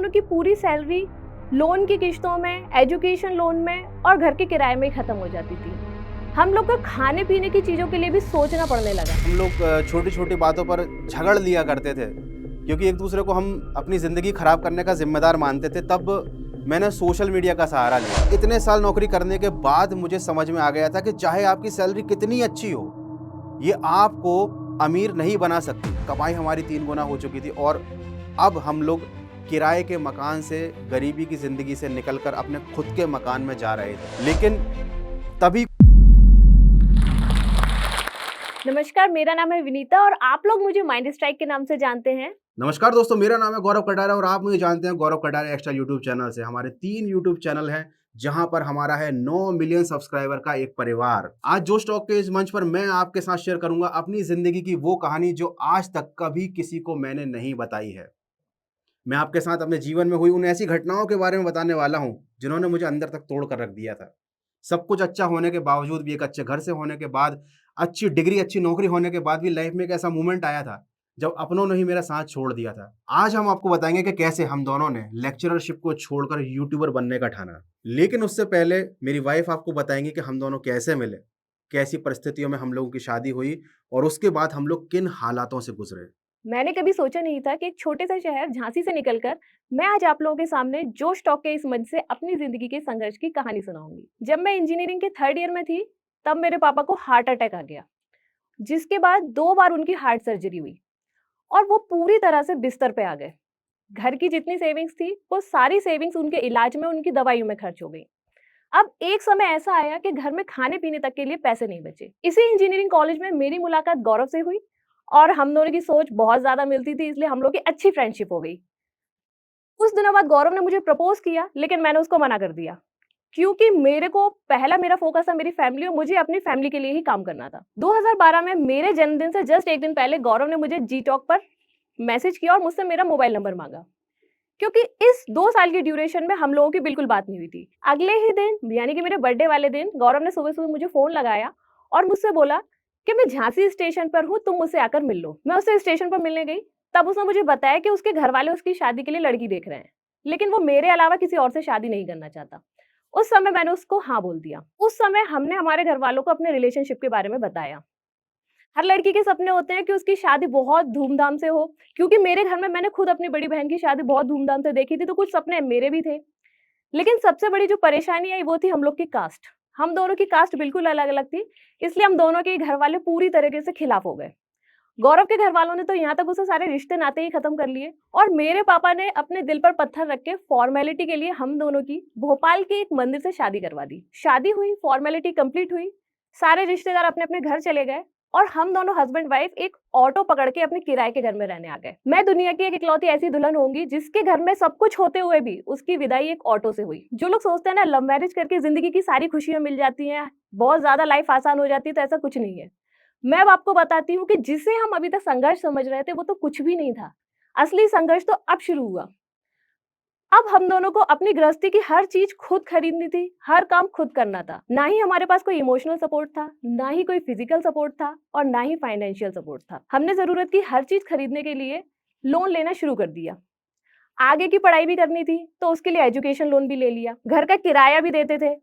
दोनों की पूरी सैलरी लोन की किश्तों में, एजुकेशन लोन में और घर के किराए में ही खत्म हो जाती थी। हम लोग को खाने पीने की चीज़ों के लिए भी सोचना पड़ने लगा। हम लोग छोटी छोटी बातों पर झगड़ लिया करते थे क्योंकि एक दूसरे को हम अपनी ज़िंदगी ख़राब करने का जिम्मेदार मानते थे। तब मैंने सोशल मीडिया का सहारा लिया। इतने साल नौकरी करने के बाद मुझे समझ में आ गया था कि चाहे आपकी सैलरी कितनी अच्छी हो, ये आपको अमीर नहीं बना सकती। कमाई हमारी 3 गुना हो चुकी थी और अब हम लोग किराए के मकान से, गरीबी की ज़िंदगी से निकलकर अपने खुद के मकान में जा रहे थे। लेकिन तभी नमस्कार, मेरा नाम है विनीता और आप लोग मुझे माइंड स्ट्राइक के नाम से जानते हैं। नमस्कार दोस्तों, मेरा नाम है गौरव कटारे और आप मुझे जानते हैं गौरव कटारे एक्स्ट्रा यूट्यूब चैनल से। हमारे 3 यूट्यूब चैनल हैं जहां पर हमारा है 9 मिलियन सब्सक्राइबर का एक परिवार। आज जोश टॉक के इस मंच पर मैं आपके साथ शेयर करूंगा अपनी जिंदगी की वो कहानी जो आज तक कभी किसी को मैंने नहीं बताई है। मैं आपके साथ अपने जीवन में हुई उन ऐसी घटनाओं के बारे में बताने वाला हूं जिन्होंने मुझे अंदर तक तोड़ कर रख दिया था। सब कुछ अच्छा होने के बावजूद भी, एक अच्छे घर से होने के बाद, अच्छी डिग्री, अच्छी नौकरी होने के बाद भी लाइफ में एक ऐसा मोमेंट आया था जब अपनों ने ही मेरा साथ छोड़ दिया था। आज हम आपको बताएंगे कि कैसे हम दोनों ने लेक्चररशिप को छोड़कर यूट्यूबर बनने का ठाना। लेकिन उससे पहले मेरी वाइफ आपको बताएंगे कि हम दोनों कैसे मिले, कैसी परिस्थितियों में हम लोगों की शादी हुई और उसके बाद हम लोग किन हालातों से गुजरे। मैंने कभी सोचा नहीं था कि एक छोटे से शहर झांसी से निकलकर मैं आज आप लोगों के सामने जोश टॉक के इस मंच से अपनी जिंदगी के संघर्ष की कहानी सुनाऊंगी। जब मैं इंजीनियरिंग के 3rd ईयर में थी, तब मेरे पापा को हार्ट अटैक आ गया, जिसके बाद 2 बार उनकी हार्ट सर्जरी हुई और वो पूरी तरह से बिस्तर पे आ गए। घर की जितनी सेविंग्स थी, वो सारी सेविंग्स उनके इलाज में, उनकी दवाइयों में खर्च हो गई। अब एक समय ऐसा आया कि घर में खाने पीने तक के लिए पैसे नहीं बचे। इसी इंजीनियरिंग कॉलेज में मेरी मुलाकात गौरव से हुई और हम दोनों की सोच बहुत ज्यादा मिलती थी, इसलिए हम लोग की अच्छी फ्रेंडशिप हो गई। कुछ दिनों बाद गौरव ने मुझे प्रपोज किया, लेकिन मैंने उसको मना कर दिया क्योंकि मेरे को पहला मेरा फोकस था मेरी फैमिली और मुझे अपनी फैमिली के लिए ही काम करना था। 2012 में मेरे जन्मदिन से जस्ट एक दिन पहले गौरव ने मुझे जी टॉक पर मैसेज किया और मुझसे मेरा मोबाइल नंबर मांगा, क्योंकि इस 2 साल की ड्यूरेशन में हम लोगों की बिल्कुल बात नहीं हुई थी। अगले ही दिन यानी कि मेरे बर्थडे वाले दिन गौरव ने सुबह-सुबह मुझे फ़ोन लगाया और मुझसे बोला कि मैं झांसी स्टेशन पर हूँ, तुम मुझसे आकर मिल लो। मैं उससे स्टेशन पर मिलने गई, तब उसने मुझे बताया कि उसके घरवाले उसकी शादी के लिए लड़की देख रहे हैं, लेकिन वो मेरे अलावा किसी और से शादी नहीं करना चाहता। उस समय मैंने उसको हाँ बोल दिया। उस समय हमने हमारे घरवालों को अपने रिलेशनशिप के बारे में बताया। हर लड़की के सपने होते हैं कि उसकी शादी बहुत धूमधाम से हो, क्योंकि मेरे घर में मैंने खुद अपनी बड़ी बहन की शादी बहुत धूमधाम से देखी थी, तो कुछ सपने मेरे भी थे। लेकिन सबसे बड़ी जो परेशानी आई वो थी हम लोग की कास्ट। हम दोनों की कास्ट बिल्कुल अलग-अलग थी, इसलिए हम दोनों के घर वाले पूरी तरीके से खिलाफ हो गए। गौरव के घर वालों ने तो यहाँ तक उससे सारे रिश्ते नाते ही खत्म कर लिए और मेरे पापा ने अपने दिल पर पत्थर रख के फॉर्मेलिटी के लिए हम दोनों की भोपाल के एक मंदिर से शादी करवा दी। शादी हुई, फॉर्मेलिटी कंप्लीट हुई, सारे रिश्तेदार अपने-अपने घर चले गए और हम दोनों हस्बैंड वाइफ एक ऑटो पकड़ के अपने किराए के घर में रहने आ गए। मैं दुनिया की एक इकलौती ऐसी दुल्हन होंगी जिसके घर में सब कुछ होते हुए भी उसकी विदाई एक ऑटो से हुई। जो लोग सोचते हैं ना लव मैरिज करके जिंदगी की सारी खुशियां मिल जाती हैं, बहुत ज्यादा लाइफ आसान हो जाती है, तो ऐसा कुछ नहीं है। मैं अब आपको बताती हूँ कि जिसे हम अभी तक संघर्ष समझ रहे थे वो तो कुछ भी नहीं था। असली संघर्ष तो अब शुरू हुआ। अब हम दोनों को अपनी गृहस्थी की हर चीज खुद खरीदनी थी, हर काम खुद करना था। ना ही हमारे पास कोई इमोशनल सपोर्ट था, ना ही कोई फिजिकल सपोर्ट था और ना ही फाइनेंशियल सपोर्ट था। हमने जरूरत की हर चीज खरीदने के लिए लोन लेना शुरू कर दिया। आगे की पढ़ाई भी करनी थी तो उसके लिए एजुकेशन लोन भी ले लिया। घर का किराया भी देते थे।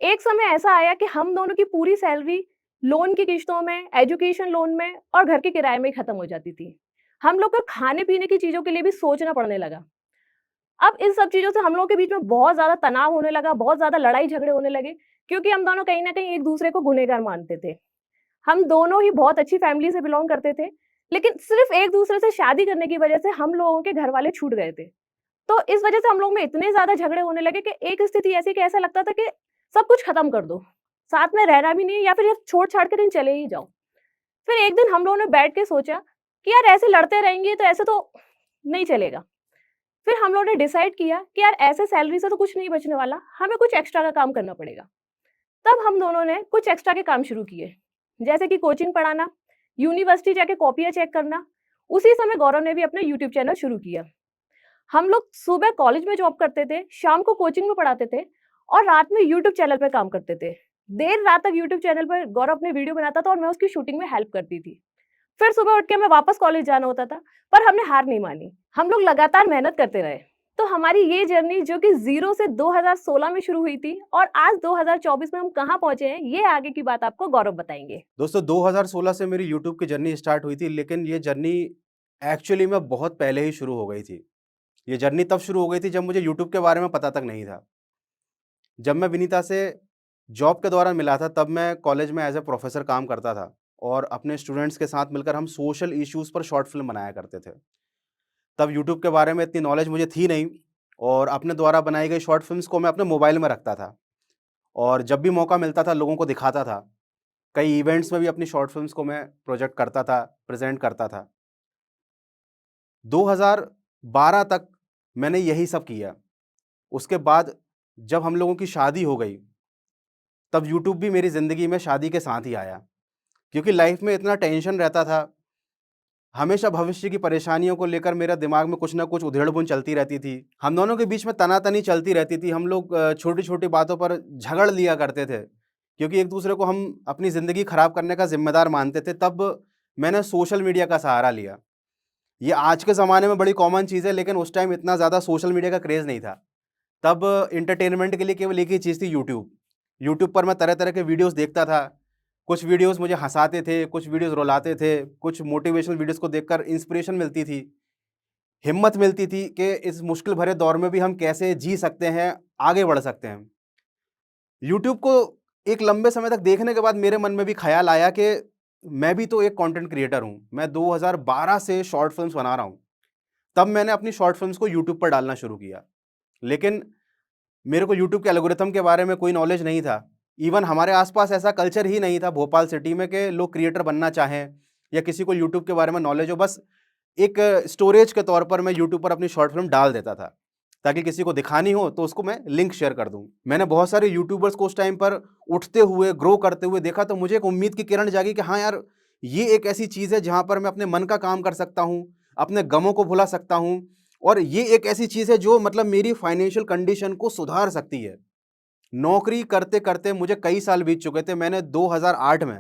एक समय ऐसा आया कि हम दोनों की पूरी सैलरी लोन की किश्तों में, एजुकेशन लोन में और घर के किराए में ही खत्म हो जाती थी। हम लोग को खाने पीने की चीजों के लिए भी सोचना पड़ने लगा। अब इन सब चीज़ों से हम लोगों के बीच में बहुत ज़्यादा तनाव होने लगा, बहुत ज़्यादा लड़ाई-झगड़े होने लगे, क्योंकि हम दोनों कहीं न कहीं एक-दूसरे को गुनहगार मानते थे। हम दोनों ही बहुत अच्छी फैमिली से बिलॉन्ग करते थे, लेकिन सिर्फ़ एक-दूसरे से शादी करने की वजह से हम लोगों के घरवाले छूट गए थे। तो इस वजह से हम लोग में इतने ज़्यादा झगड़े होने लगे कि एक स्थिति ऐसी कि ऐसा लगता था कि सब कुछ खत्म कर दो, साथ में रहना भी नहीं है या फिर छोड़-छाड़ के कहीं चले ही जाओ। फिर एक दिन हम लोगों ने बैठ के सोचा कि यार ऐसे लड़ते रहेंगे तो ऐसे तो नहीं चलेगा। फिर हम लोगों ने डिसाइड किया कि यार ऐसे सैलरी से तो कुछ नहीं बचने वाला, हमें कुछ एक्स्ट्रा का काम करना पड़ेगा। तब हम दोनों ने कुछ एक्स्ट्रा के काम शुरू किए, जैसे कि कोचिंग पढ़ाना, यूनिवर्सिटी जाके कॉपियाँ चेक करना। उसी समय गौरव ने भी अपना यूट्यूब चैनल शुरू किया। हम लोग सुबह कॉलेज में जॉब करते थे, शाम को कोचिंग में पढ़ाते थे और रात में यूट्यूब चैनल पे काम करते थे। देर रात तक यूट्यूब चैनल पर गौरव अपने वीडियो बनाता था और मैं उसकी शूटिंग में हेल्प करती थी। फिर सुबह उठ के हमें वापस कॉलेज जाना होता था, पर हमने हार नहीं मानी। हम लोग लगातार मेहनत करते रहे। तो हमारी ये जर्नी जो कि 0 से 2016 में शुरू हुई थी और आज 2024 में हम कहाँ पहुँचे हैं, ये आगे की बात आपको गौरव बताएँगे। दोस्तों 2016 से मेरी यूट्यूब की जर्नी स्टार्ट हुई थी, लेकिन ये जर्नी एक्चुअली में बहुत पहले ही शुरू हो गई थी। ये जर्नी तब शुरू हो गई थी जब मुझे यूट्यूब के बारे में पता तक नहीं था। जब मैं विनीता से जॉब के दौरान मिला था, तब मैं कॉलेज में एज़ अ प्रोफ़ेसर काम करता था और अपने स्टूडेंट्स के साथ मिलकर हम सोशल इश्यूज़ पर शॉर्ट फ़िल्म बनाया करते थे। तब यूट्यूब के बारे में इतनी नॉलेज मुझे थी नहीं और अपने द्वारा बनाई गई शॉर्ट फ़िल्म्स को मैं अपने मोबाइल में रखता था और जब भी मौका मिलता था लोगों को दिखाता था। कई इवेंट्स में भी अपनी शॉर्ट फ़िल्म्स को मैं प्रोजेक्ट करता था, प्रेज़ेंट करता था। 2012 तक मैंने यही सब किया। उसके बाद जब हम लोगों की शादी हो गई, तब यूट्यूब भी मेरी ज़िंदगी में शादी के साथ ही आया। क्योंकि लाइफ़ में इतना टेंशन रहता था, हमेशा भविष्य की परेशानियों को लेकर मेरा दिमाग में कुछ न कुछ उधेड़-बुन चलती रहती थी। हम दोनों के बीच में तना-तनी चलती रहती थी। हम लोग छोटी-छोटी बातों पर झगड़ लिया करते थे, क्योंकि एक-दूसरे को हम अपनी ज़िंदगी खराब करने का ज़िम्मेदार मानते थे। तब मैंने सोशल मीडिया का सहारा लिया। ये आज के ज़माने में बड़ी कॉमन चीज़ है, लेकिन उस टाइम इतना ज़्यादा सोशल मीडिया का क्रेज़ नहीं था। तब एंटरटेनमेंट के लिए केवल एक ही चीज़ थी, यूट्यूब। यूट्यूब पर मैं तरह-तरह के वीडियोज़ देखता था। कुछ वीडियोज़ मुझे हँसाते थे, कुछ वीडियोज़ रुलाते थे, कुछ मोटिवेशनल वीडियोज़ को देखकर इंस्पिरेशन मिलती थी, हिम्मत मिलती थी कि इस मुश्किल भरे दौर में भी हम कैसे जी सकते हैं, आगे बढ़ सकते हैं। यूट्यूब को एक लंबे समय तक देखने के बाद मेरे मन में भी ख़्याल आया कि मैं भी तो एक कंटेंट क्रिएटर हूँ। मैं 2012 से शॉर्ट फ़िल्म्स बना रहा हूँ। तब मैंने अपनी शॉर्ट फ़िल्म्स को यूट्यूब पर डालना शुरू किया। लेकिन मेरे को यूट्यूब के एल्गोरिथम के बारे में कोई नॉलेज नहीं था। इवन हमारे आस-पास ऐसा कल्चर ही नहीं था भोपाल सिटी में कि लोग क्रिएटर बनना चाहें या किसी को यूट्यूब के बारे में नॉलेज हो। बस एक स्टोरेज के तौर पर मैं यूट्यूब पर अपनी शॉर्ट फ़िल्म डाल देता था, ताकि किसी को दिखानी हो तो उसको मैं लिंक शेयर कर दूँ। मैंने बहुत सारे यूट्यूबर्स को उस टाइम पर उठते हुए, ग्रो करते हुए देखा, तो मुझे एक उम्मीद की किरण जागी कि हाँ यार, ये एक ऐसी चीज़ है जहाँ पर मैं अपने मन का काम कर सकता हूँ, अपने गमों को भुला सकता हूँ और ये एक ऐसी चीज़ है जो मतलब मेरी फाइनेंशियल कंडीशन को सुधार सकती है। नौकरी करते-करते मुझे कई साल बीत चुके थे। मैंने 2008 में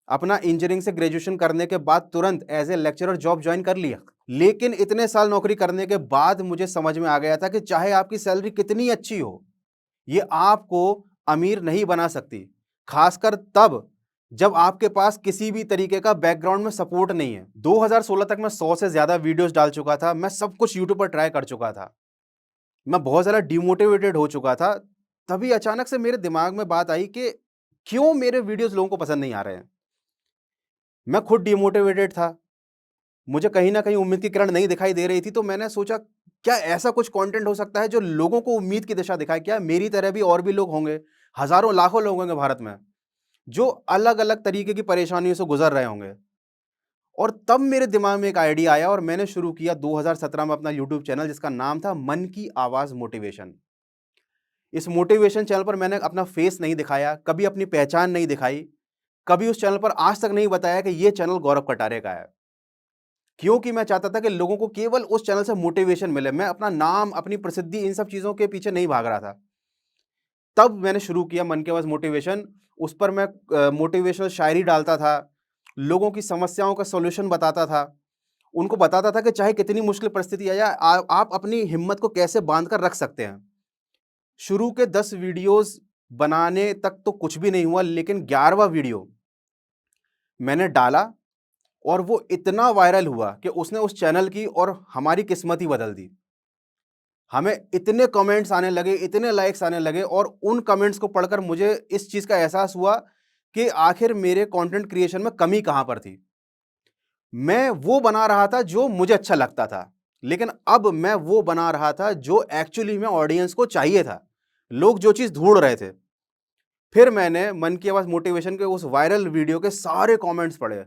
अपना इंजीनियरिंग से ग्रेजुएशन करने के बाद तुरंत as a lecturer job join कर लिया। लेकिन इतने साल नौकरी करने के बाद मुझे समझ में आ गया था कि चाहे आपकी सैलरी कितनी अच्छी हो, ये आपको अमीर नहीं बना सकती। खासकर तब जब आपके पास किसी भी तरीके का बैकग्राउंड में सपोर्ट नहीं है। 2016 तक मैं 100 से ज़्यादा वीडियोज़ डाल चुका था। मैं सब कुछ यूट्यूब पर ट्राई कर चुका था। मैं बहुत ज़्यादा डिमोटिवेटेड हो चुका था। तभी अचानक से मेरे दिमाग में बात आई कि क्यों मेरे वीडियोज़ लोगों को पसंद नहीं आ रहे हैं? मैं खुद डिमोटिवेटेड था। मुझे कहीं न कहीं उम्मीद की किरण नहीं दिखाई दे रही थी, तो मैंने सोचा क्या ऐसा कुछ कंटेंट हो सकता है जो लोगों को उम्मीद की दिशा दिखाए? क्या मेरी तरह भी और भी लोग होंगे, हज़ारों लाखों लोग होंगे भारत में, जो अलग-अलग तरीके की परेशानियों से गुज़र रहे होंगे। और तब मेरे दिमाग में एक आइडिया आया और मैंने शुरू किया 2017 में अपना यूट्यूब चैनल, जिसका नाम था मन की आवाज़ मोटिवेशन। इस मोटिवेशन चैनल पर मैंने अपना फेस नहीं दिखाया, कभी अपनी पहचान नहीं दिखाई, कभी उस चैनल पर आज तक नहीं बताया कि ये चैनल गौरव कटारे का है। क्योंकि मैं चाहता था कि लोगों को केवल उस चैनल से मोटिवेशन मिले। मैं अपना नाम, अपनी प्रसिद्धि, इन सब चीज़ों के पीछे नहीं भाग रहा था। तब मैंने शुरू किया मन की आवाज़ मोटिवेशन। उस पर मैं मोटिवेशनल शायरी डालता था, लोगों की समस्याओं का सॉल्यूशन बताता था, उनको बताता था कि चाहे कितनी मुश्किल परिस्थिति आए, आप अपनी हिम्मत को कैसे बाँध कर रख सकते हैं। शुरू के 10 वीडियोज़ बनाने तक तो कुछ भी नहीं हुआ, लेकिन 11वाँ वीडियो मैंने डाला और वो इतना वायरल हुआ कि उसने उस चैनल की और हमारी किस्मत ही बदल दी। हमें इतने कमेंट्स आने लगे, इतने लाइक्स आने लगे और उन कमेंट्स को पढ़कर मुझे इस चीज़ का एहसास हुआ कि आखिर मेरे कंटेंट क्रिएशन में कमी कहाँ पर थी। मैं वो बना रहा था जो मुझे अच्छा लगता था, लेकिन अब मैं वो बना रहा था जो एक्चुअली में ऑडियंस को चाहिए था। लोग जो चीज़ ढूँढ रहे थे। फिर मैंने मन की आवाज़ मोटिवेशन के उस वायरल वीडियो के सारे कमेंट्स पढ़े।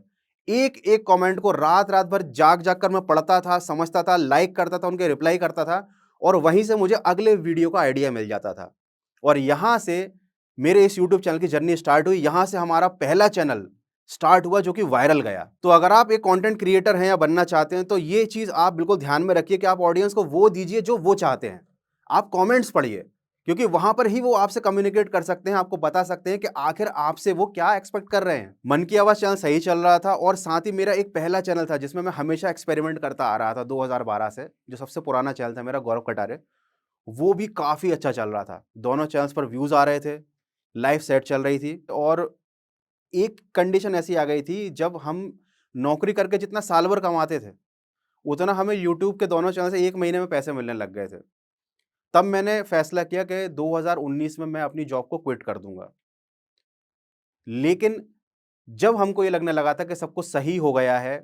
एक-एक कमेंट को रात-रात भर जाग-जाग कर मैं पढ़ता था, समझता था, लाइक करता था, उनके रिप्लाई करता था और वहीं से मुझे अगले वीडियो का आइडिया मिल जाता था। और यहाँ से मेरे इस यूट्यूब चैनल की जर्नी स्टार्ट हुई। यहाँ से हमारा पहला चैनल स्टार्ट हुआ जो कि वायरल गया। तो अगर आप एक कंटेंट क्रिएटर हैं या बनना चाहते हैं, तो ये चीज़ आप बिल्कुल ध्यान में रखिए कि आप ऑडियंस को वो दीजिए जो वो चाहते हैं। आप कमेंट्स पढ़िए। क्योंकि वहां पर ही वो आपसे कम्युनिकेट कर सकते हैं, आपको बता सकते हैं कि आखिर आपसे वो क्या एक्सपेक्ट कर रहे हैं। मन की आवाज चैनल सही चल रहा था और साथ ही मेरा एक पहला चैनल था जिसमें मैं हमेशा एक्सपेरिमेंट करता आ रहा था 2012 से, जो सबसे पुराना चैनल था मेरा, गौरव कटारे, वो भी काफी अच्छा चल रहा था। दोनों चैनल्स पर व्यूज आ रहे थे, लाइफ सेट चल रही थी। और एक कंडीशन ऐसी आ गई थी, जब हम नौकरी करके जितना साल भर कमाते थे उतना हमें यूट्यूब के दोनों चैनल से 1 महीने में पैसे मिलने लग गए थे। तब मैंने फैसला किया कि 2019 में मैं अपनी जॉब को क्विट कर दूंगा। लेकिन जब हमको ये लगने लगा था कि सब कुछ सही हो गया है,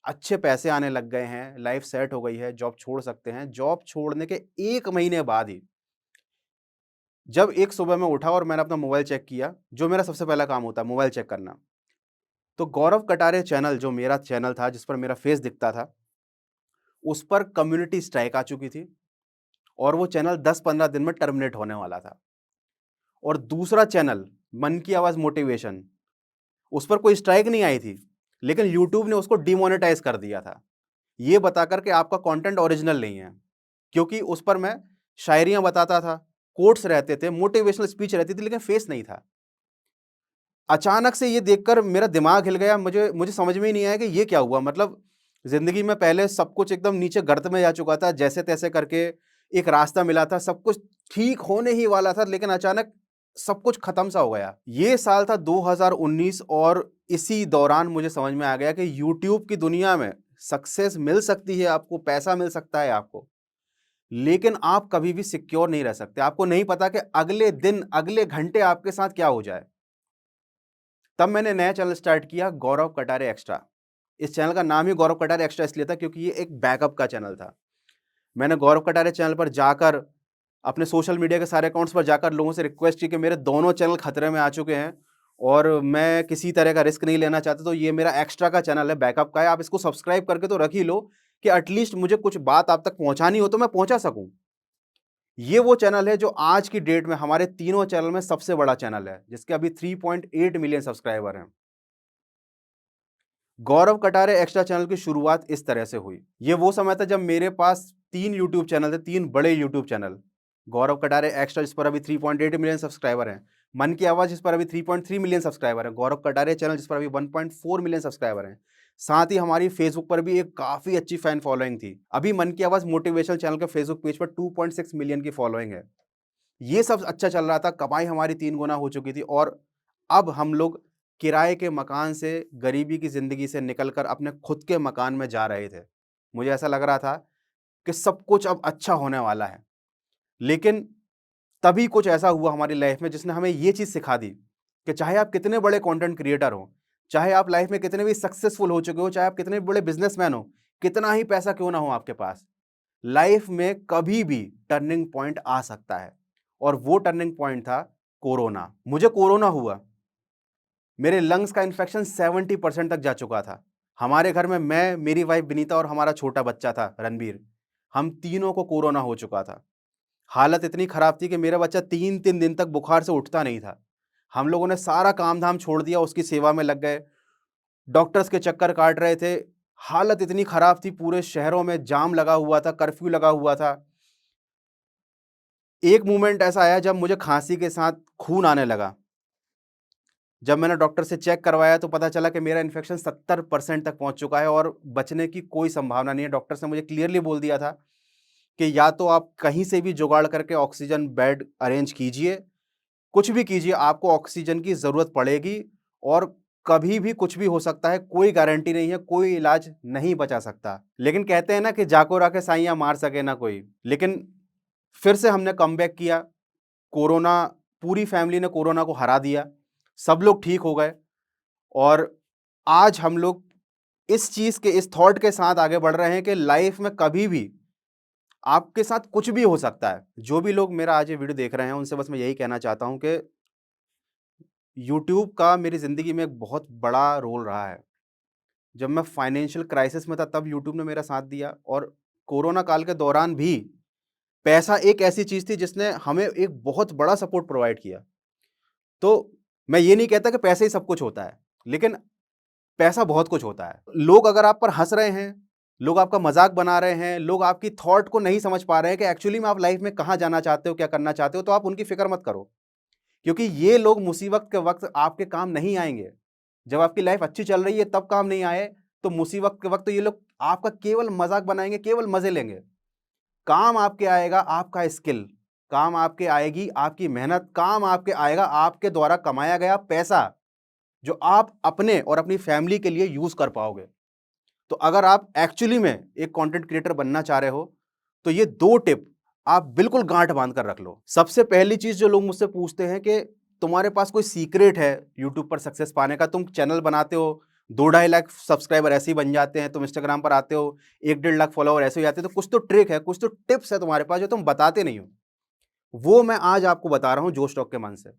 अच्छे पैसे आने लग गए हैं, लाइफ सेट हो गई है, जॉब छोड़ सकते हैं, जॉब छोड़ने के 1 महीने बाद ही जब एक सुबह मैं उठा और मैंने अपना मोबाइल चेक किया, जो मेरा सबसे पहला काम होता है मोबाइल चेक करना, तो गौरव कटारे चैनल, जो मेरा चैनल था जिस पर मेरा फेस दिखता था, उस पर कम्युनिटी स्ट्राइक आ चुकी थी और वो चैनल 10-15 दिन में टर्मिनेट होने वाला था। और दूसरा चैनल, मन की आवाज मोटिवेशन, उस पर कोई स्ट्राइक नहीं आई थी, लेकिन यूट्यूब ने उसको डिमोनेटाइज कर दिया था, ये बताकर कि आपका कंटेंट ओरिजिनल नहीं है। क्योंकि उस पर मैं शायरियां बताता था, कोट्स रहते थे, मोटिवेशनल स्पीच रहती थी, लेकिन फेस नहीं था। अचानक से ये देखकर मेरा दिमाग हिल गया, मुझे मुझे समझ में ही नहीं आया कि ये क्या हुआ। मतलब जिंदगी में पहले सब कुछ एकदम नीचे गर्त में जा चुका था, जैसे तैसे करके एक रास्ता मिला था, सब कुछ ठीक होने ही वाला था, लेकिन अचानक सब कुछ खत्म सा हो गया। ये साल था 2019 और इसी दौरान मुझे समझ में आ गया कि यूट्यूब की दुनिया में सक्सेस मिल सकती है आपको, पैसा मिल सकता है आपको, लेकिन आप कभी भी सिक्योर नहीं रह सकते। आपको नहीं पता कि अगले दिन, अगले घंटे आपके साथ क्या हो जाए। तब मैंने नया चैनल स्टार्ट किया, गौरव कटारे एक्स्ट्रा। इस चैनल का नाम ही गौरव कटारे एक्स्ट्रा इसलिए था क्योंकि ये एक बैकअप का चैनल था। मैंने गौरव कटारे चैनल पर जाकर, अपने सोशल मीडिया के सारे अकाउंट्स पर जाकर लोगों से रिक्वेस्ट की कि मेरे दोनों चैनल खतरे में आ चुके हैं और मैं किसी तरह का रिस्क नहीं लेना चाहता, तो ये मेरा एक्स्ट्रा का चैनल है, बैकअप का है, आप इसको सब्सक्राइब करके तो रख ही लो कि एटलीस्ट मुझे कुछ बात आप तक पहुंचानी हो तो मैं पहुंचा सकूं। ये वो चैनल है जो आज की डेट में हमारे तीनों चैनल में सबसे बड़ा चैनल है, जिसके अभी 3.8 मिलियन सब्सक्राइबर हैं। गौरव कटारे एक्स्ट्रा चैनल की शुरुआत इस तरह से हुई। ये वो समय था जब मेरे पास 3 यूट्यूब चैनल थे, 3 बड़े यूट्यूब चैनल। गौरव कटारे एक्स्ट्रा जिस पर अभी 3.8 मिलियन सब्सक्राइबर हैं, मन की आवाज जिस पर अभी 3.3 मिलियन सब्सक्राइबर है, गौरव कटारे चैनल जिस पर अभी 1.4 मिलियन सब्सक्राइबर हैं। साथ ही हमारी फेसबुक पर भी एक काफी अच्छी फैन फॉलोइंग थी। अभी मन की आवाज मोटिवेशनल चैनल के फेसबुक पेज पर 2.6 मिलियन की फॉलोइंग है। ये सब अच्छा चल रहा था, कमाई हमारी 3 गुना हो चुकी थी और अब हम लोग किराए के मकान से, गरीबी की जिंदगी से निकलकर अपने खुद के मकान में जा रहे थे। मुझे ऐसा लग रहा था कि सब कुछ अब अच्छा होने वाला है। लेकिन तभी कुछ ऐसा हुआ हमारी लाइफ में जिसने हमें ये चीज सिखा दी कि चाहे आप कितने बड़े कंटेंट क्रिएटर हो, चाहे आप लाइफ में कितने भी सक्सेसफुल हो चुके हो, चाहे आप कितने भी बड़े बिजनेसमैन हो, कितना ही पैसा क्यों ना हो आपके पास, लाइफ में कभी भी टर्निंग पॉइंट आ सकता है। और वो टर्निंग पॉइंट था कोरोना। मुझे कोरोना हुआ, मेरे लंग्स का इन्फेक्शन 70% तक जा चुका था। हमारे घर में मैं, मेरी वाइफ विनीता और हमारा छोटा बच्चा था रणबीर, हम तीनों को कोरोना हो चुका था। हालत इतनी खराब थी कि मेरा बच्चा 3-3 दिन तक बुखार से उठता नहीं था। हम लोगों ने सारा काम धाम छोड़ दिया, उसकी सेवा में लग गए, डॉक्टर्स के चक्कर काट रहे थे। हालत इतनी खराब थी, पूरे शहरों में जाम लगा हुआ था, कर्फ्यू लगा हुआ था। एक मोमेंट ऐसा आया जब मुझे खांसी के साथ खून आने लगा। जब मैंने डॉक्टर से चेक करवाया तो पता चला कि मेरा इन्फेक्शन 70% तक पहुंच चुका है और बचने की कोई संभावना नहीं है। डॉक्टर्स ने मुझे क्लियरली बोल दिया था कि या तो आप कहीं से भी जुगाड़ करके ऑक्सीजन बेड अरेंज कीजिए, कुछ भी कीजिए, आपको ऑक्सीजन की जरूरत पड़ेगी और कभी भी कुछ भी हो सकता है, कोई गारंटी नहीं है, कोई इलाज नहीं बचा सकता। लेकिन कहते हैं ना कि जाको राखे साइयां मार सके ना कोई। लेकिन फिर से हमने कमबैक किया। कोरोना, पूरी फैमिली ने कोरोना को हरा दिया, सब लोग ठीक हो गए और आज हम लोग इस चीज के, इस थॉट के साथ आगे बढ़ रहे हैं कि लाइफ में कभी भी आपके साथ कुछ भी हो सकता है। जो भी लोग मेरा आज ये वीडियो देख रहे हैं उनसे बस मैं यही कहना चाहता हूं कि यूट्यूब का मेरी जिंदगी में एक बहुत बड़ा रोल रहा है। जब मैं फाइनेंशियल क्राइसिस में था तब यूट्यूब ने मेरा साथ दिया और कोरोना काल के दौरान भी पैसा एक ऐसी चीज थी जिसने हमें एक बहुत बड़ा सपोर्ट प्रोवाइड किया। तो मैं ये नहीं कहता कि पैसे ही सब कुछ होता है, लेकिन पैसा बहुत कुछ होता है। लोग अगर आप पर हंस रहे हैं, लोग आपका मजाक बना रहे हैं, लोग आपकी थॉट को नहीं समझ पा रहे हैं कि एक्चुअली में आप लाइफ में कहाँ जाना चाहते हो, क्या करना चाहते हो, तो आप उनकी फिक्र मत करो, क्योंकि ये लोग मुसीबत के वक्त आपके काम नहीं आएंगे। जब आपकी लाइफ अच्छी चल रही है तब काम नहीं आए, तो मुसीबत के वक्त तो ये लोग आपका केवल मजाक बनाएंगे, केवल मजे लेंगे। काम आपके आएगा आपका स्किल, काम आपके आएगी आपकी मेहनत, काम आपके आएगा आपके द्वारा कमाया गया पैसा, जो आप अपने और अपनी फैमिली के लिए यूज कर पाओगे। तो अगर आप एक्चुअली में एक कंटेंट क्रिएटर बनना चाह रहे हो, तो ये 2 टिप आप बिल्कुल गांठ बांध कर रख लो। सबसे पहली चीज जो लोग मुझसे पूछते हैं कि तुम्हारे पास कोई सीक्रेट है यूट्यूब पर सक्सेस पाने का, तुम चैनल बनाते हो, 2-2.5 लाख सब्सक्राइबर ऐसे ही बन जाते हैं, तुम इंस्टाग्राम पर आते हो, 1-1.5 लाख फॉलोवर ऐसे हो जाते हैं, तो कुछ तो ट्रिक है, कुछ तो टिप्स है तुम्हारे पास जो तुम बताते नहीं हो। वो मैं आज आपको बता रहा हूं जोश टॉक के मन से,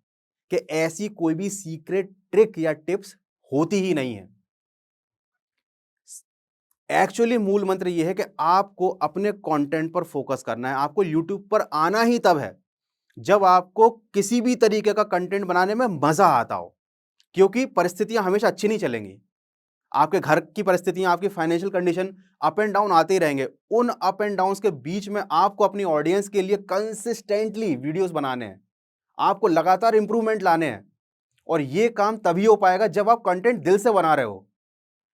कि ऐसी कोई भी सीक्रेट ट्रिक या टिप्स होती ही नहीं है। एक्चुअली मूल मंत्र यह है कि आपको अपने कंटेंट पर फोकस करना है। आपको यूट्यूब पर आना ही तब है जब आपको किसी भी तरीके का कंटेंट बनाने में मजा आता हो, क्योंकि परिस्थितियां हमेशा अच्छी नहीं चलेंगी। आपके घर की परिस्थितियां, आपकी financial condition up and down आते ही रहेंगे। उन अप एंड डाउन के बीच में आपको अपनी ऑडियंस के लिए कंसिस्टेंटली वीडियोस बनाने हैं, आपको लगातार इंप्रूवमेंट लाने हैं, और ये काम तभी हो पाएगा जब आप कंटेंट दिल से बना रहे हो।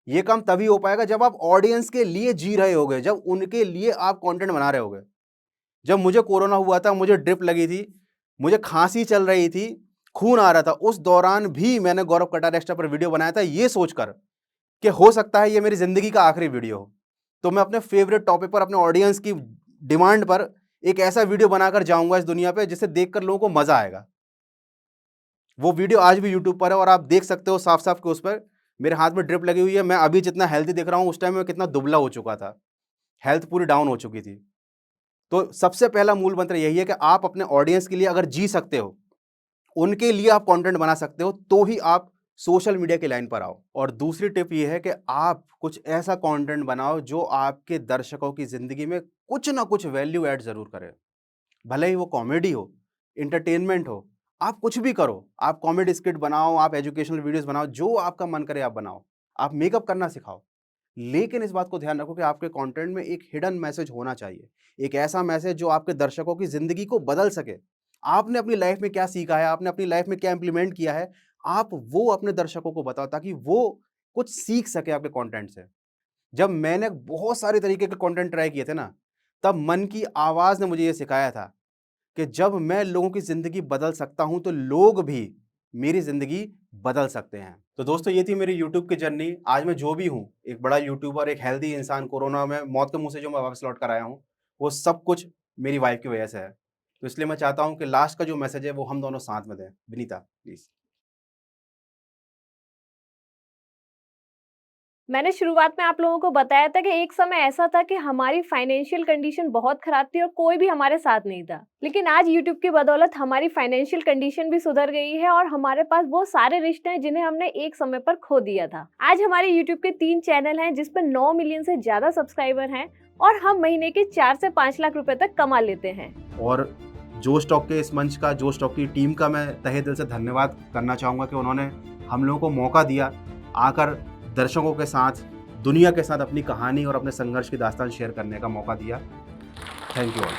ये काम तभी हो पाएगा जब आप ऑडियंस के लिए जी रहे होगे, जब उनके लिए आप कंटेंट बना रहे होगे। जब मुझे कोरोना हुआ था, मुझे ड्रिप लगी थी, मुझे खांसी चल रही थी, खून आ रहा था, उस दौरान भी मैंने गौरव कटारिया एक्स्ट्रा पर वीडियो बनाया था, ये सोचकर कि हो सकता है ये मेरी जिंदगी का आखिरी वीडियो हो, तो मैं अपने फेवरेट टॉपिक पर, अपने ऑडियंस की डिमांड पर एक ऐसा वीडियो बनाकर जाऊंगा इस दुनिया पे जिसे देखकर लोगों को मजा आएगा। वो वीडियो आज भी यूट्यूब पर है और आप देख सकते हो साफ साफ कि उस पर मेरे हाथ में ड्रिप लगी हुई है। मैं अभी जितना हेल्थी दिख रहा हूं, उस टाइम में कितना दुबला हो चुका था, हेल्थ पूरी डाउन हो चुकी थी। तो सबसे पहला मूल मंत्र यही है कि आप अपने ऑडियंस के लिए अगर जी सकते हो, उनके लिए आप कंटेंट बना सकते हो, तो ही आप सोशल मीडिया की लाइन पर आओ। और दूसरी टिप ये है कि आप कुछ ऐसा कंटेंट बनाओ जो आपके दर्शकों की जिंदगी में कुछ ना कुछ वैल्यू ऐड जरूर करे। भले ही वो कॉमेडी हो, इंटरटेनमेंट हो, आप कुछ भी करो। आप कॉमेडी स्किट बनाओ, आप एजुकेशनल वीडियोस बनाओ, जो आपका मन करे आप बनाओ। आप मेकअप करना सिखाओ, लेकिन इस बात को ध्यान रखो कि आपके कंटेंट में एक हिडन मैसेज होना चाहिए, एक ऐसा मैसेज जो आपके दर्शकों की जिंदगी को बदल सके। आपने अपनी लाइफ में क्या सीखा है, आपने अपनी लाइफ में क्या इंप्लीमेंट किया है, आप वो अपने दर्शकों को बताओ, ताकि वो कुछ सीख सके आपके कंटेंट से। जब मैंने बहुत सारे तरीके के कंटेंट ट्राई किए थे ना, तब मन की आवाज ने मुझे ये सिखाया था कि जब मैं लोगों की जिंदगी बदल सकता हूं, तो लोग भी मेरी जिंदगी बदल सकते हैं। तो दोस्तों, ये थी मेरी यूट्यूब की जर्नी। आज मैं जो भी हूं, एक बड़ा यूट्यूबर, एक हेल्दी इंसान, कोरोना में मौत के मुंह से जो मैं वापस लौट कर आया हूं, वो सब कुछ मेरी वाइफ की वजह से है। तो इसलिए मैं चाहता हूं कि लास्ट का जो मैसेज है वो हम दोनों साथ में दें। विनीता, प्लीज। मैंने शुरुआत में आप लोगों को बताया था कि एक समय ऐसा था कि हमारी फाइनेंशियल कंडीशन बहुत खराब थी और कोई भी हमारे साथ नहीं था। लेकिन आज यूट्यूब की बदौलत हमारी फाइनेंशियल कंडीशन भी सुधर गई है और हमारे पास वो सारे रिश्ते हैं जिन्हें हमने एक समय पर खो दिया था। आज हमारे यूट्यूब के 3 चैनल हैं जिस पर 9 मिलियन से ज्यादा सब्सक्राइबर हैं और हम महीने के 4 से 5 लाख रुपए तक कमा लेते हैं। और जोश टॉक के इस मंच का, जोश टॉक की टीम का मैं तहे दिल से धन्यवाद करना चाहूँगा कि उन्होंने हम लोगों को मौका दिया आकर दर्शकों के साथ, दुनिया के साथ अपनी कहानी और अपने संघर्ष की दास्तान शेयर करने का मौका दिया। Thank you all.